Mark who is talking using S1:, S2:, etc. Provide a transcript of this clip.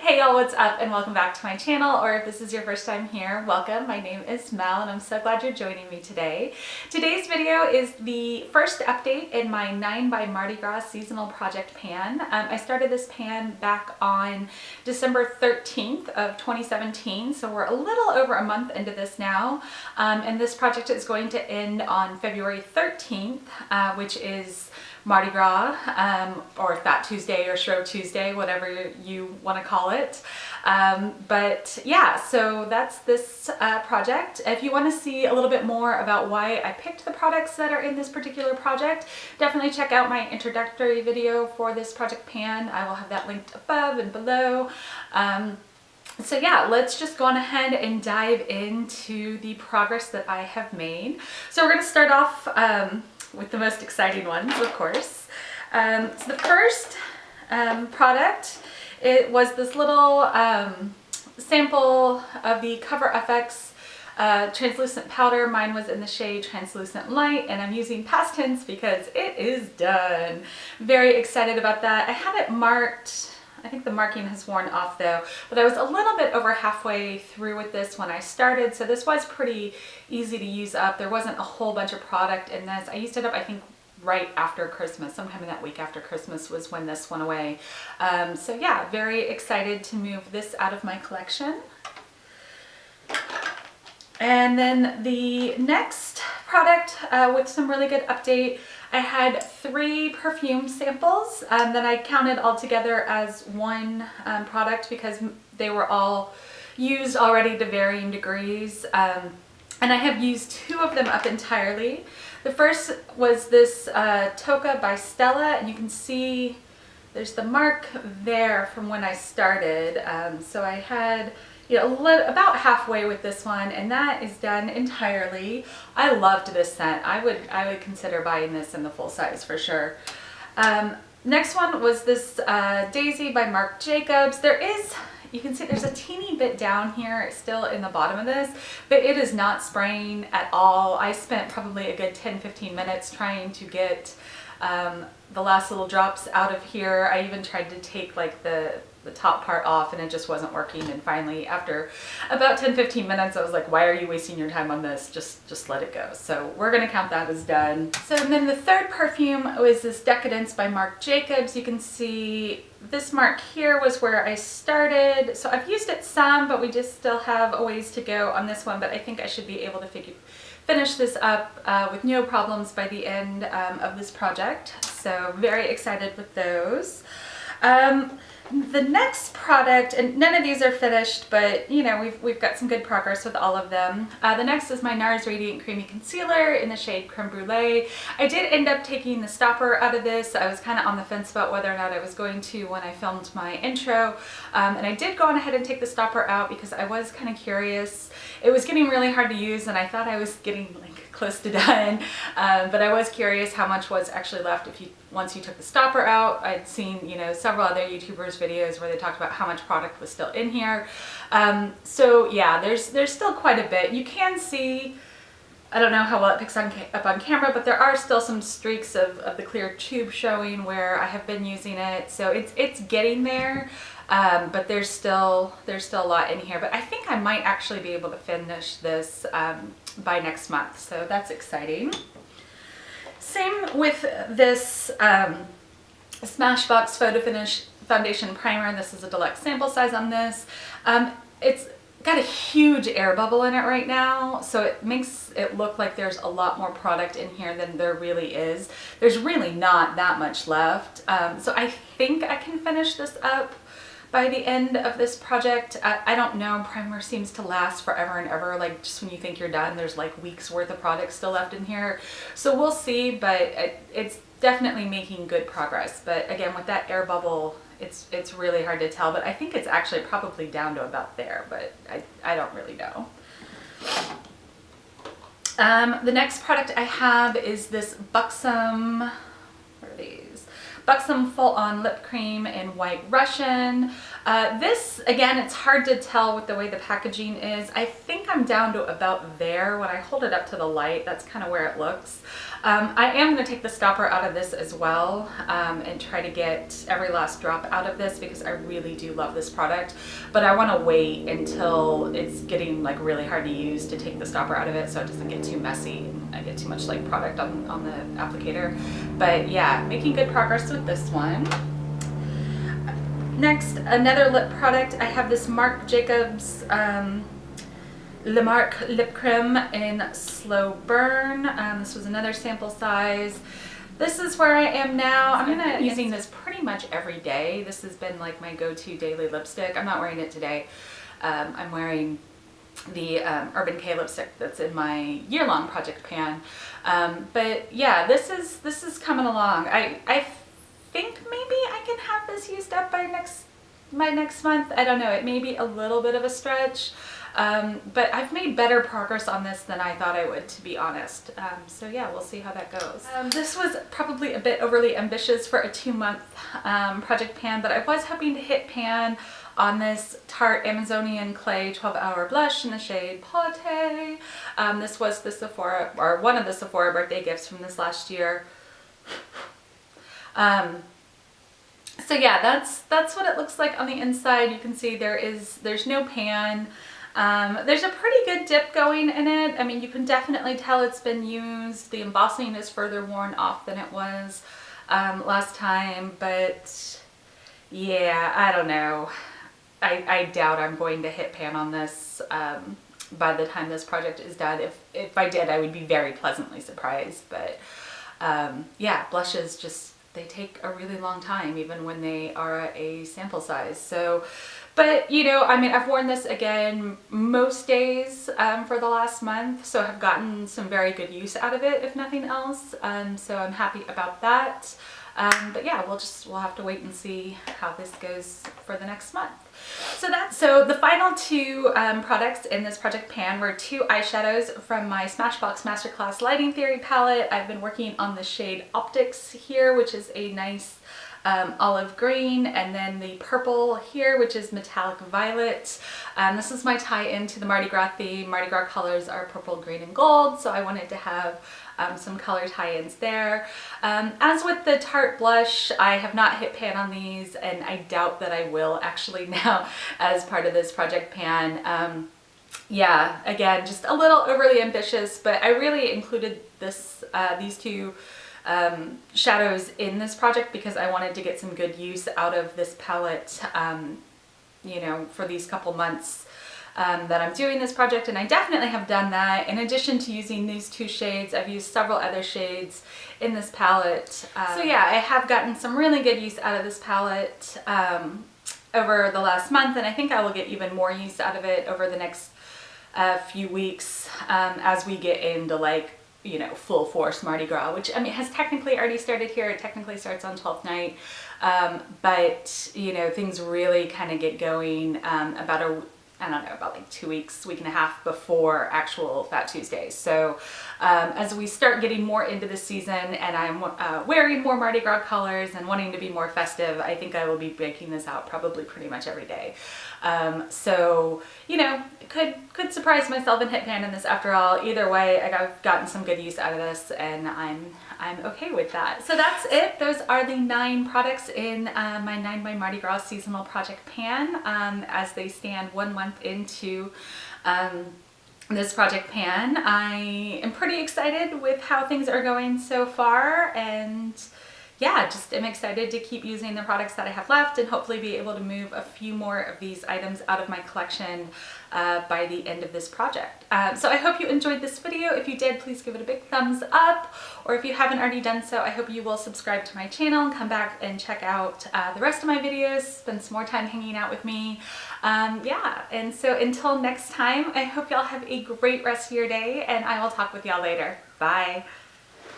S1: Hey y'all, what's up and welcome back to my channel, or if this is your first time here, welcome. My name is Mel and I'm so glad you're joining me today. Today's video is the first update in my 9 by Mardi Gras seasonal project pan. I started this pan back on December 13th of 2017, so we're a little over a month into this now, and this project is going to end on February 13th, which is Mardi Gras, or Fat Tuesday or Shrove Tuesday, whatever you want to call it. But yeah, so that's this project. If you want to see a little bit more about why I picked the products that are in this particular project, definitely check out my introductory video for this project pan. I will have that linked above and below. So yeah, let's just go on ahead and dive into the progress that I have made. So we're going to start off with the most exciting ones, of course. So the first product, it was this little sample of the Cover FX translucent powder. Mine was in the shade Translucent Light, and I'm using past tense because it is done. Very excited about that. I had it marked. I think the marking has worn off though, but I was a little bit over halfway through with this when I started, so this was pretty easy to use up. There wasn't a whole bunch of product in this. I used it up, I think, right after Christmas. Sometime in that week after Christmas was when this went away. So yeah, very excited to move this out of my collection. And then the next product with some really good update, I had 3 perfume samples that I counted all together as one product because they were all used already to varying degrees. And I have used 2 of them up entirely. The first was this Tocca by Stella, and you can see there's the mark there from when I started. So I had, you know, about halfway with this one, and that is done entirely. I loved this scent. I would consider buying this in the full size for sure. Next one was this Daisy by Marc Jacobs. There is, you can see there's a teeny bit down here still in the bottom of this, but it is not spraying at all. I spent probably a good 10-15 minutes trying to get the last little drops out of here. I even tried to take like the top part off and it just wasn't working, and finally after about 10-15 minutes I was like, why are you wasting your time on this? Just let it go. So we're gonna count that as done. So then the third perfume was this Decadence by Marc Jacobs. You can see this mark here was where I started. So I've used it some, but we just still have a ways to go on this one, but I think I should be able to finish this up with no problems by the end of this project. So very excited with those. The next product, and none of these are finished, but you know, we've got some good progress with all of them. The next is my Nars Radiant Creamy Concealer in the shade Creme Brulee. I did end up taking the stopper out of this. I was kind of on the fence about whether or not I was going to when I filmed my intro, and I did go on ahead and take the stopper out because I was kind of curious. It was getting really hard to use, and I thought I was getting like close to done, but I was curious how much was actually left once you took the stopper out. I'd seen, you know, several other YouTubers videos where they talked about how much product was still in here. So yeah, there's still quite a bit. You can see, I don't know how well it picks up on camera, but there are still some streaks of the clear tube showing where I have been using it. So it's getting there, but there's still a lot in here. But I think I might actually be able to finish this by next month, so that's exciting. Same with this Smashbox Photo Finish Foundation Primer. This is a deluxe sample size on this. It's got a huge air bubble in it right now, so it makes it look like there's a lot more product in here than there really is. There's really not that much left, so I think I can finish this up by the end of this project. I don't know, primer seems to last forever and ever. Like, just when you think you're done, there's like weeks worth of product still left in here. So we'll see, but it's definitely making good progress. But again, with that air bubble, it's really hard to tell, but I think it's actually probably down to about there, but I don't really know. The next product I have is this Buxom, where are these? Buxom Full On Lip Cream in White Russian. This, again, it's hard to tell with the way the packaging is. I think I'm down to about there. When I hold it up to the light, that's kind of where it looks. I am going to take the stopper out of this as well, and try to get every last drop out of this because I really do love this product. But I want to wait until it's getting like really hard to use to take the stopper out of it so it doesn't get too messy and I get too much like product on the applicator. But yeah, making good progress with this one. Next, another lip product. I have this Marc Jacobs Le Marc Lip Creme in Slow Burn. This was another sample size. This is where I am now. I'm gonna be using this pretty much every day. This has been like my go-to daily lipstick. I'm not wearing it today. I'm wearing the Urban Decay lipstick that's in my year-long project pan. But yeah, this is coming along. I think maybe I can have this used up by next month. I don't know. It may be a little bit of a stretch. But I've made better progress on this than I thought I would, to be honest. So yeah, we'll see how that goes. This was probably a bit overly ambitious for a 2-month project pan, but I was hoping to hit pan on this Tarte Amazonian Clay 12-Hour Blush in the shade Paute. This was the Sephora, or one of the Sephora birthday gifts from this last year. So yeah, that's what it looks like on the inside. You can see there's no pan. There's a pretty good dip going in it. I mean, you can definitely tell it's been used. The embossing is further worn off than it was last time, but yeah, I don't know. I doubt I'm going to hit pan on this by the time this project is done. If I did, I would be very pleasantly surprised, but yeah, blushes just, they take a really long time even when they are a sample size. So, but you know, I mean, I've worn this again most days for the last month, so I've gotten some very good use out of it, if nothing else. So I'm happy about that. But yeah, we'll have to wait and see how this goes for the next month. So the final 2 products in this project pan were 2 eyeshadows from my Smashbox Masterclass Lighting Theory palette. I've been working on the shade Optics here, which is a nice olive green, and then the purple here, which is metallic violet. This is my tie-in to the Mardi Gras theme. Mardi Gras colors are purple, green, and gold, so I wanted to have some color tie-ins there. As with the Tarte blush, I have not hit pan on these, and I doubt that I will actually now as part of this project pan. Yeah, again, just a little overly ambitious, but I really included these 2 shadows in this project because I wanted to get some good use out of this palette, you know, for these couple months that I'm doing this project, and I definitely have done that. In addition to using these 2 shades, I've used several other shades in this palette. So yeah, I have gotten some really good use out of this palette over the last month, and I think I will get even more use out of it over the next few weeks as we get into, like, you know, full force Mardi Gras, which I mean has technically already started here. It technically starts on 12th night, but you know, things really kind of get going about I don't know, about like 2 weeks, week and a half before actual Fat Tuesdays. So as we start getting more into the season and I'm wearing more Mardi Gras colors and wanting to be more festive, I think I will be breaking this out probably pretty much every day. So, you know, could surprise myself and hit pan in this after all. Either way, I've gotten some good use out of this, and I'm okay with that. So that's it. Those are the 9 products in my 9 by Mardi Gras seasonal project pan as they stand 1 month into this project pan. I am pretty excited with how things are going so far, and yeah, just am excited to keep using the products that I have left and hopefully be able to move a few more of these items out of my collection by the end of this project. So I hope you enjoyed this video. If you did, please give it a big thumbs up, or if you haven't already done so, I hope you will subscribe to my channel and come back and check out the rest of my videos, spend some more time hanging out with me. Yeah, and so until next time, I hope y'all have a great rest of your day, and I will talk with y'all later. Bye.